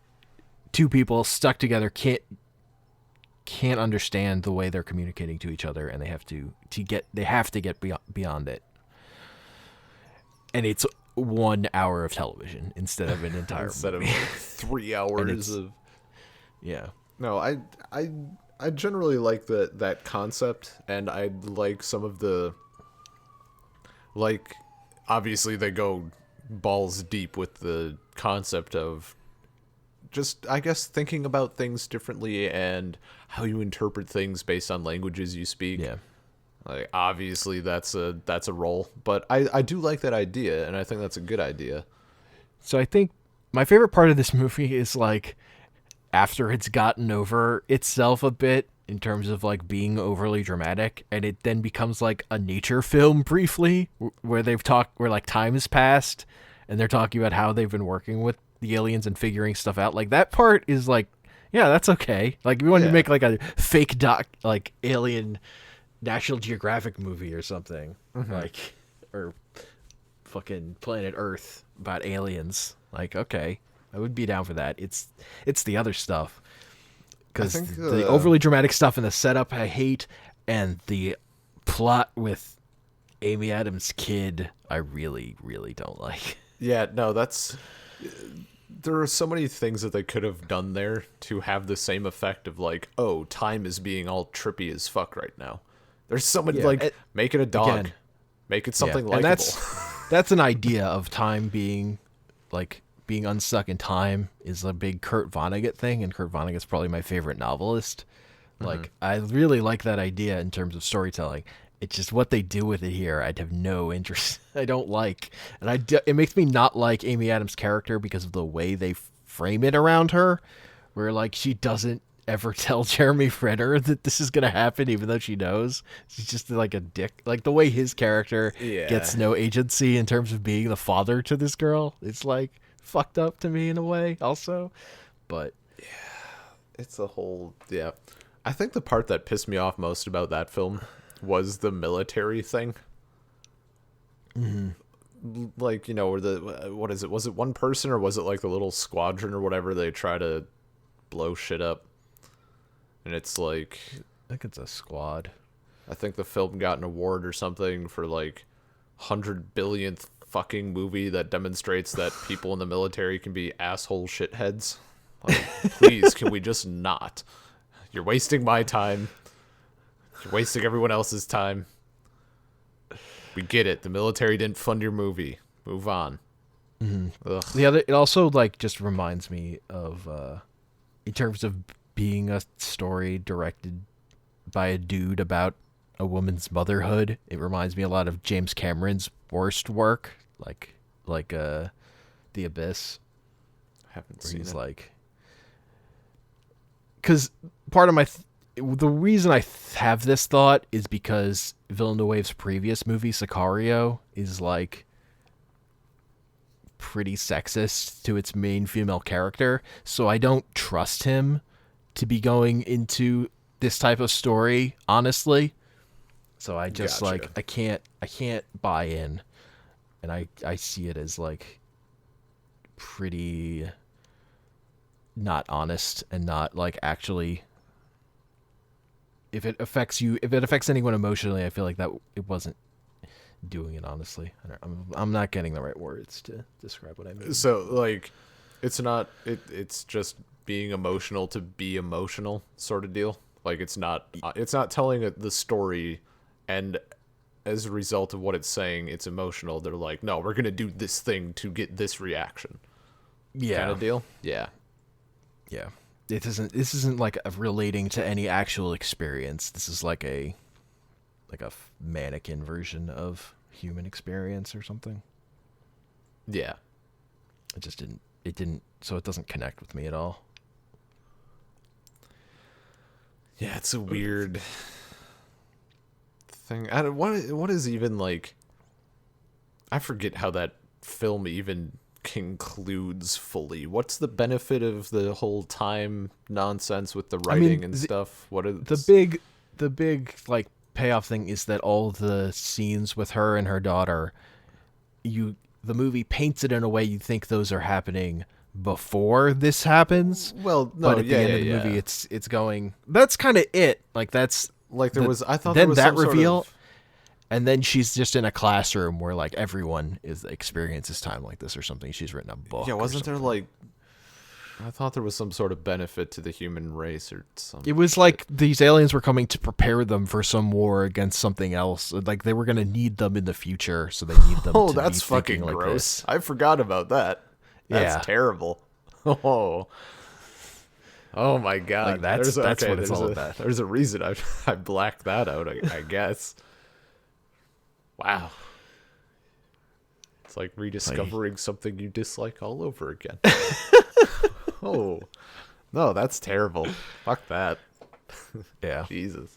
people stuck together can't understand the way they're communicating to each other, and they have to get beyond it. And it's 1 hour of television instead of an entire Instead movie. of like 3 hours of. Yeah. No, I generally like that concept, and I like some of the. Like, obviously they go balls deep with the concept of just, I guess, thinking about things differently and how you interpret things based on languages you speak. Yeah. Like, obviously that's a role, but I do like that idea, and I think that's a good idea. So I think my favorite part of this movie is like after it's gotten over itself a bit in terms of like being overly dramatic, and it then becomes like a nature film briefly where where like time has passed and they're talking about how they've been working with the aliens and figuring stuff out. Like that part is like, yeah, that's okay. Like we wanted to make like a fake like alien National Geographic movie or something, like, or fucking Planet Earth about aliens. Like, okay, I would be down for that. It's the other stuff, because the overly dramatic stuff in the setup I hate, and the plot with Amy Adams' kid I really don't like. Yeah, no, that's. There are so many things that they could have done there to have the same effect of like, oh, time is being all trippy as fuck right now. There's so many make it a dog, again, make it something and likable. that's an idea of time being like being unstuck in time is a big Kurt Vonnegut thing, and Kurt Vonnegut's probably my favorite novelist. Like I really like that idea in terms of storytelling. It's just what they do with it here, I'd have no interest. I don't like, and it makes me not like Amy Adams' character because of the way they frame it around her, where like she doesn't ever tell Jeremy Renner that this is gonna happen, even though she knows. She's just like a dick. Like the way his character gets no agency in terms of being the father to this girl. It's like fucked up to me in a way, also. But It's a whole I think the part that pissed me off most about that film was the military thing. Like, you know, or what is it? Was it one person, or was it like the little squadron or whatever? They try to blow shit up, and it's like, I think it's a squad. I think the film got an award or something for like 100 billionth fucking movie that demonstrates that people in the military can be asshole shitheads. Like, please, can we just not? You're wasting my time. You're wasting everyone else's time. We get it. The military didn't fund your movie. Move on. It also like just reminds me of in terms of being a story directed by a dude about a woman's motherhood, it reminds me a lot of James Cameron's worst work, like The Abyss. Haven't Where seen he's it. like, because part of the reason I have this thought is because Villeneuve's previous movie, Sicario, is like pretty sexist to its main female character, so I don't trust him to be going into this type of story, honestly. So I just Gotcha. like I can't buy in, and I see it as like pretty not honest and not like actually. If it affects anyone emotionally, I feel like that it wasn't doing it honestly. I'm not getting the right words to describe what I mean. So, like, it's not. It's just being emotional to be emotional, sort of deal. Like, it's not telling the story, and as a result of what it's saying, it's emotional. They're like, no, we're gonna do this thing to get this reaction. Yeah. kind of deal. Yeah. Yeah. This isn't like relating to any actual experience. This is like a mannequin version of human experience or something. Yeah. It didn't so it doesn't connect with me at all. Yeah, it's a weird thing. What is even like, I forget how that film even concludes fully. What's the benefit of the whole time nonsense with the writing and stuff? What is the big like payoff thing is that all the scenes with her and her daughter, the movie paints it in a way you think those are happening before this happens. Well, no, but at the end of the movie, it's going. That's kind of it. Like that's like there was. I thought then there was that some reveal, sort of, and then she's just in a classroom where like everyone experiences time like this or something. She's written a book. yeah, wasn't there like? I thought there was some sort of benefit to the human race or something. It was like these aliens were coming to prepare them for some war against something else. Like they were going to need them in the future, so they need them. Oh, to that's be fucking like gross. This. I forgot about that. That's Yeah. terrible. Oh. Oh my god. Like that's what it's all about. There's a reason I blacked that out, I guess. Wow. It's like rediscovering something you dislike all over again. Oh. No, that's terrible. Fuck that. Yeah. Jesus.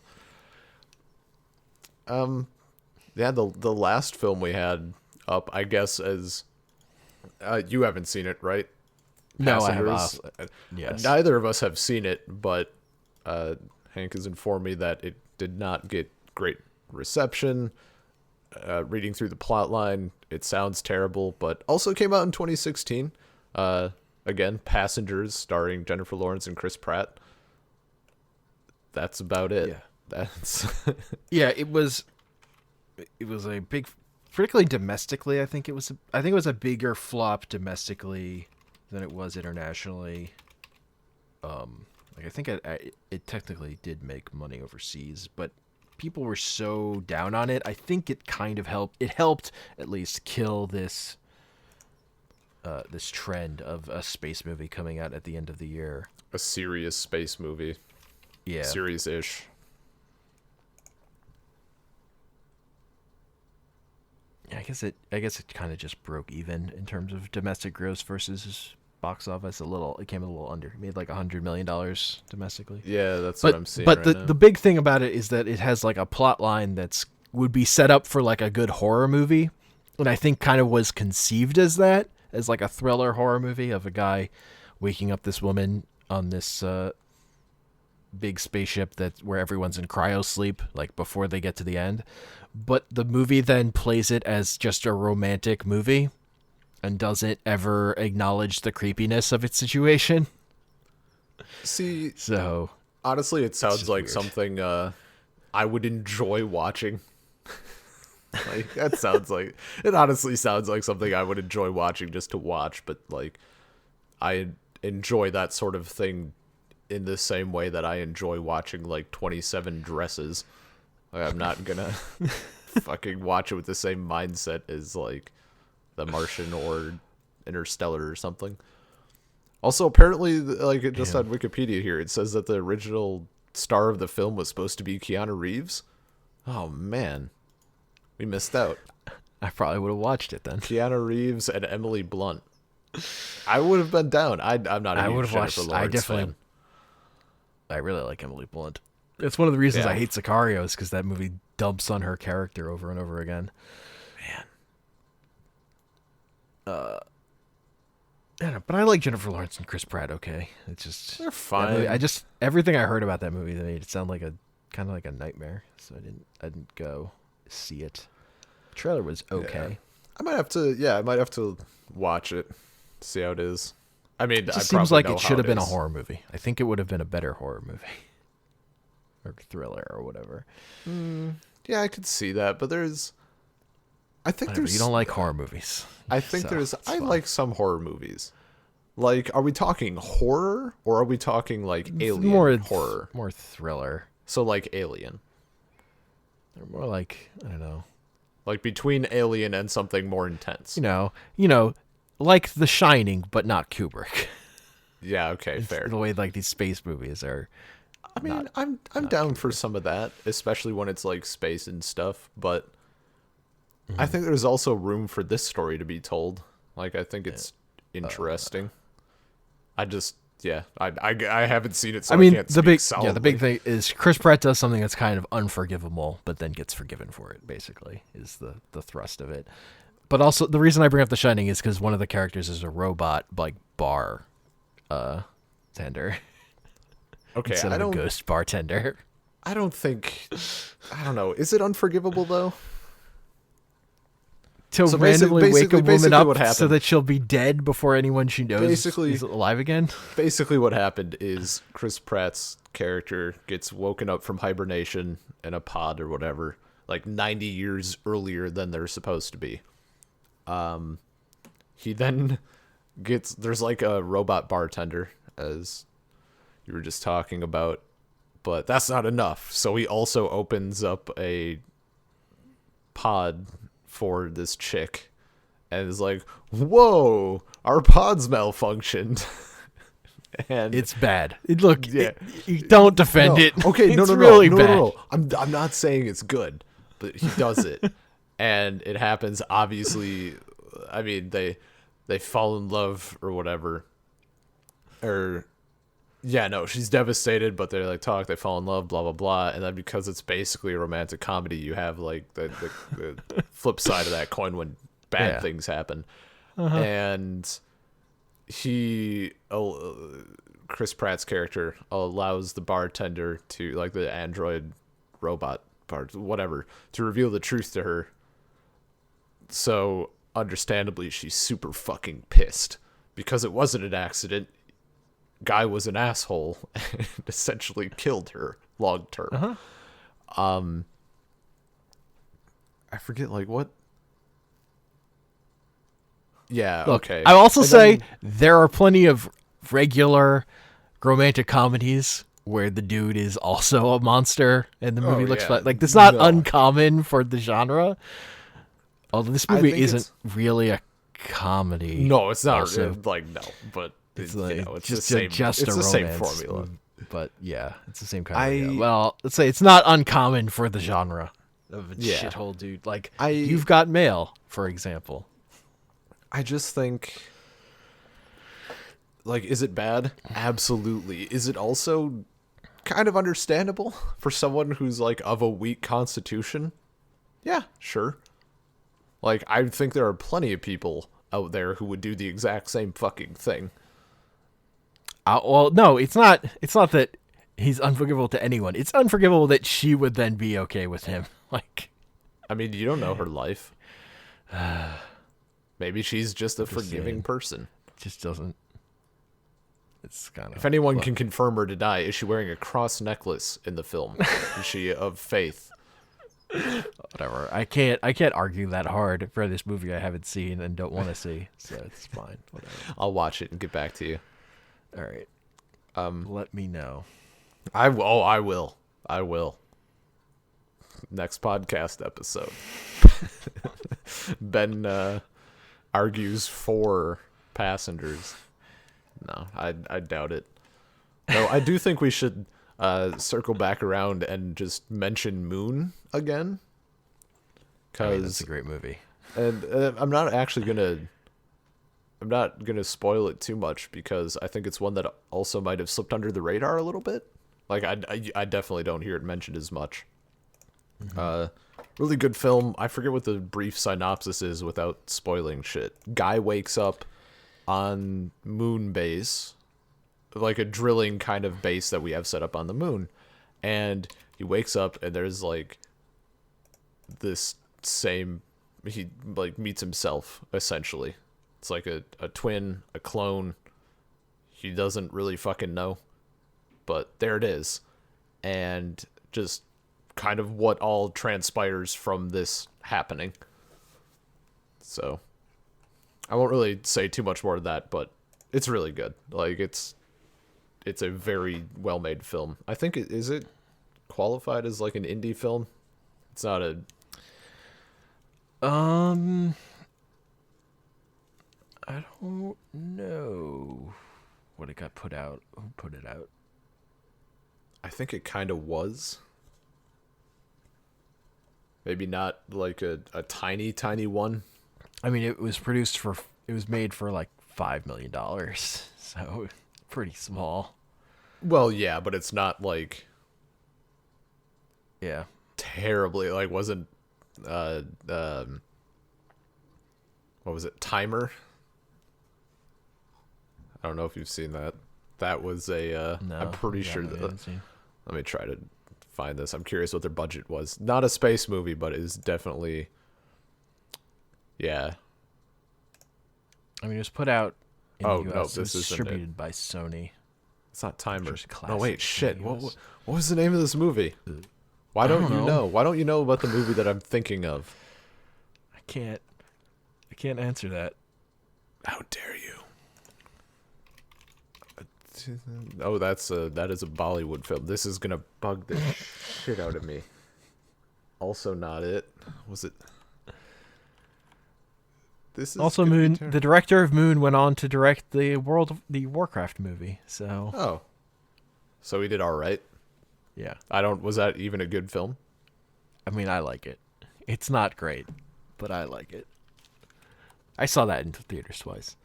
Yeah, the last film we had up, I guess, as you haven't seen it, right? No, I Passengers. have. Yes. Neither of us have seen it, but Hank has informed me that it did not get great reception. Reading through the plot line, it sounds terrible, but also came out in 2016. Again, Passengers, starring Jennifer Lawrence and Chris Pratt. That's about it. Yeah. That's Yeah, it was a big, particularly domestically. I think it was a bigger flop domestically than it was internationally. Like I think it technically did make money overseas, but people were so down on it. I think it kind of helped. It helped at least kill this trend of a space movie coming out at the end of the year. a serious space movie. Yeah. Serious-ish. I guess it kind of just broke even in terms of domestic gross versus box office. It came a little under. It made like $100 million domestically. Yeah, that's what I'm seeing But right now. the big thing about it is that it has like a plot line would be set up for like a good horror movie, and I think kind of was conceived as that, as like a thriller horror movie of a guy waking up this woman on this big spaceship where everyone's in cryo sleep, like before they get to the end. But the movie then plays it as just a romantic movie and doesn't ever acknowledge the creepiness of its situation. See, So honestly, it sounds just like weird. something I would enjoy watching. Like it honestly sounds like something I would enjoy watching just to watch, but like I enjoy that sort of thing in the same way that I enjoy watching like 27 Dresses. Like, I'm not gonna fucking watch it with the same mindset as like The Martian or Interstellar or something. Also, apparently, like it just on Wikipedia here, it says that the original star of the film was supposed to be Keanu Reeves. Oh man, we missed out. I probably would have watched it then. Keanu Reeves and Emily Blunt. I would have been down. I'm not a I would huge have watched. Jennifer I Lawrence definitely. fan. I really like Emily Blunt. It's one of the reasons Yeah. I hate Sicario is because that movie dumps on her character over and over again. Man, I don't know, but I like Jennifer Lawrence and Chris Pratt. Okay, it's just they're that fine. movie, everything I heard about that movie that made it sound like kind of like a nightmare. So I didn't go see it. The trailer was okay. I might have to watch it, see how it is. I mean, It just I seems probably like know it how should have been a is. horror movie. I think it would have been a better horror movie or thriller or whatever. Yeah, I could see that, but I think Whatever, there's. you don't like horror movies. I think so there's. it's I fine. like some horror movies. Like, are we talking horror or are we talking like alien horror? more thriller. So like Alien, Or more like I don't know. like between Alien and something more intense. You know, like The Shining, but not Kubrick. Yeah, okay, fair. The way like these space movies are. I mean, Not, I'm not down Kubrick. for some of that, especially when it's like space and stuff, but I think there's also room for this story to be told. Like, I think it's interesting. I just, yeah, I haven't seen it, so I can't speak solidly. the big thing is Chris Pratt does something that's kind of unforgivable, but then gets forgiven for it. Basically, is the thrust of it. But also, the reason I bring up The Shining is because one of the characters is a robot, like bar, tender, Okay, instead of a ghost bartender. I don't think, I don't know. Is it unforgivable though? To So randomly wake a woman basically up what so happened- that she'll be dead before anyone she knows Basically- is alive again. Basically, what happened is Chris Pratt's character gets woken up from hibernation in a pod or whatever, like 90 years earlier than they're supposed to be. He then there's like a robot bartender, as you were just talking about, but that's not enough. So he also opens up a pod for this chick and is like, whoa, our pod's malfunctioned. And It's bad. Look, Yeah. you don't defend it. Okay, no, It's no, really no, bad. no. I'm not saying it's good, but he does it, and it happens. Obviously, I mean they fall in love or whatever, or yeah, no, she's devastated, but they like talk, they fall in love, blah blah blah, and then because it's basically a romantic comedy, you have like the flip side of that coin when bad Yeah. things happen, and he. Chris Pratt's character allows the bartender to, like the android robot whatever, to reveal the truth to her. So understandably, she's super fucking pissed because it wasn't an accident. Guy was an asshole and essentially killed her long term. I forget like what. Yeah. Look, okay. I also And say then- there are plenty of regular romantic comedies where the dude is also a monster and the movie looks yeah. fun. Like, it's not No. uncommon for the genre. Although this movie think isn't really a comedy. No, it's not. also. Like no, but It's you like know, it's just the same. just it's a the same romance. formula. But yeah, it's the same kind of idea. I- Well, let's say it's not uncommon for the genre of a Yeah. shithole dude. Like, I- You've Got Mail, for example. I just think, like, is it bad? Absolutely. Is it also kind of understandable for someone who's like of a weak constitution? Yeah, sure. Like, I think there are plenty of people out there who would do the exact same fucking thing. Well, no, it's not. It's not that he's unforgivable to anyone. It's unforgivable that she would then be okay with him. Like, I mean, you don't know her life. Maybe she's just a forgiving saying. person. it just doesn't. It's kind of. If anyone can confirm or deny, is she wearing a cross necklace in the film? Is she of faith? Whatever. I can't argue that hard for this movie I haven't seen and don't want to see. So it's fine. Whatever. I'll watch it and get back to you. All right. Let me know. I will. I will. Next podcast episode. Ben argues for passengers. No, I doubt it. No, I do think we should circle back around and just mention Moon again. I mean, that's Because a great movie. and I'm not gonna spoil it too much because I think it's one that also might have slipped under the radar a little bit. Like I definitely don't hear it mentioned as much. Really good film. I forget what the brief synopsis is without spoiling shit. Guy wakes up on moon base, like a drilling kind of base that we have set up on the moon, and he wakes up and there's like this same, he like meets himself essentially. It's like a twin, a clone. He doesn't really fucking know, but there it is. And just kind of what all transpires from this happening. So I won't really say too much more of that, but it's really good. Like it's a very well made film. I think is it qualified as like an indie film? It's not a I don't know what it got put out. Who put it out? I think it kind of was. Maybe not like a tiny, tiny one. I mean, it was made for like $5 million, so pretty small. Well, yeah, but it's not like Yeah. terribly, like, wasn't, what was it, Timer? I don't know if you've seen that. That was No, I'm pretty sure I haven't seen. let me try to find this. I'm curious what their budget was. Not a space movie, but is definitely, yeah. I mean, it was put out in Oh, the US. no, It was this isn't it. distributed by Sony. It's not Timer. Just No, classic wait, shit. videos. What was the name of this movie? Why don't don't you know. know? Why don't you know about the movie that I'm thinking of? I can't answer that. How dare you? Oh, that is a Bollywood film. This is gonna bug the shit out of me. Also not it. Was it? This is Also, gonna be Moon. terrible. The director of Moon went on to direct the Warcraft movie. So Oh. So he did all right. yeah, Was that even a good film? I mean, I like it. It's not great, but I like it. I saw that in theaters twice.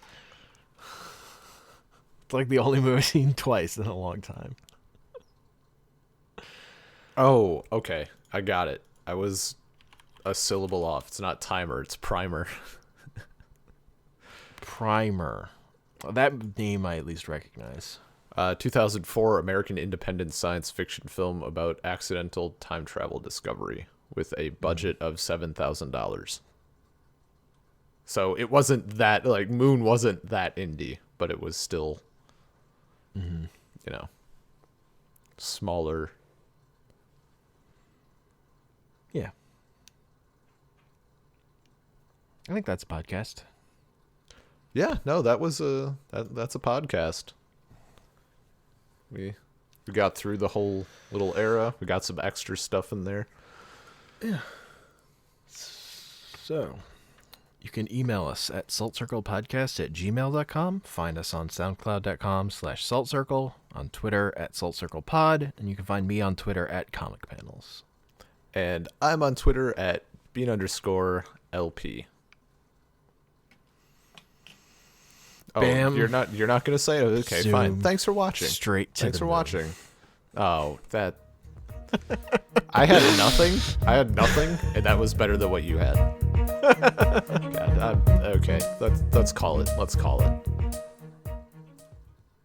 It's like the only movie I've seen twice in a long time. Oh, okay. I got it. I was a syllable off. It's not Timer, it's Primer. Primer. That name I at least recognize. 2004 American independent science fiction film about accidental time travel discovery with a budget of $7,000. So it wasn't that, like, Moon wasn't that indie, but it was still, smaller. Yeah. I think that's a podcast. Yeah, no, that's a podcast. We got through the whole little era. We got some extra stuff in there. Yeah. So, you can email us at saltcirclepodcast@gmail.com. Find us on soundcloud.com/saltcircle, on Twitter @saltcirclepod, and you can find me on Twitter @comicpanels. And I'm on Twitter @bean_LP. Oh, Bam. you're not gonna say it? Okay, Zoom. fine. Thanks for watching. Straight to Thanks the for moon. watching. Oh, that. I had nothing, and that was better than what you had. God, okay, let's call it.